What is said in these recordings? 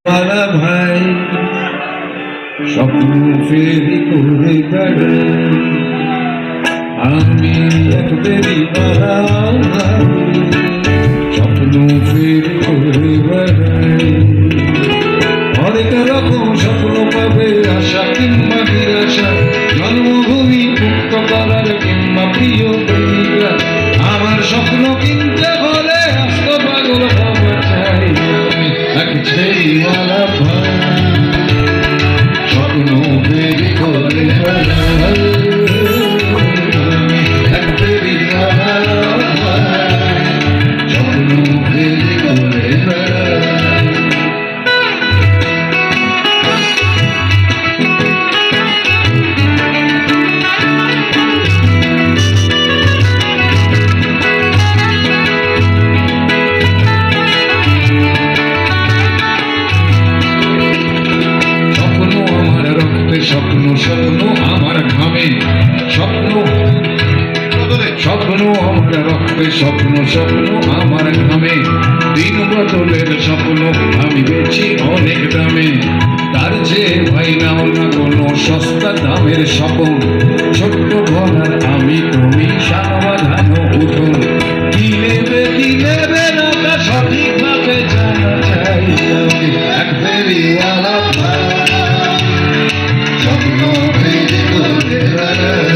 পালা ভাই স্বপ্ন ফেরি করে বেড়াই আমি এক বেরি পালা ভাই স্বপ্ন ফেরি করে বেড়াই অনেক রকম স্বপ্ন পাবে আশা কিংবা নিরাশা জন্মভূমি মুক্ত করার কিংবা প্রিয় প্রেমিকা আমার স্বপ্ন কিনতে হলে আস্ত পাগল হওয়া চাই আমি এক ছেড়িওয়ালা ভাই স্বপ্ন বেরি করে বেড়াই এক বেরিওয়ালা ভাই স্বপ্ন বেরি করে বেড়াই স্বপ্ন স্বপ্ন আমার ঘামে স্বপ্ন স্বপ্ন আমার রক্তে স্বপ্ন স্বপ্ন আমার ঘামে দিন বদলের স্বপ্ন আমি বেছি অনেক দামে তার যে ভাই নাও না কোনো সস্তা দামের স্বপ্ন ছোট্ট ঘর আমি তুমি সাবধান উঠুন কি নেবে না তা সঠিকভাবে জানা চাই আমি এক বেরিওয়ালা ভাই স্বপ্ন বেরি করে বেড়াই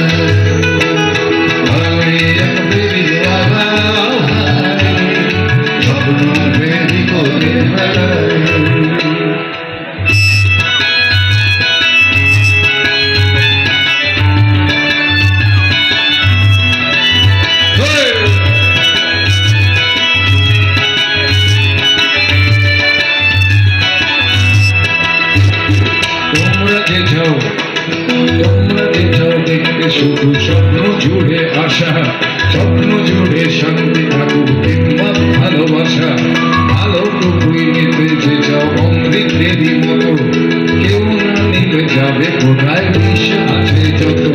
আমি এক বেরিওয়ালা ভাই স্বপ্ন বেরি করে বেড়াই তোমরা যে যাও দেখতে শুধু স্বপ্ন জুড়ে আশা স্বপ্ন জুড়ে শান্তি থাকুক কিংবা ভালোবাসা ভালোটুকুই নিতে যে যাও অমৃতেরই মতো কেউ না নিতে যাবে কোথায় বিষ আছে যত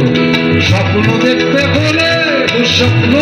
স্বপ্ন দেখতে হলে দুঃস্বপ্ন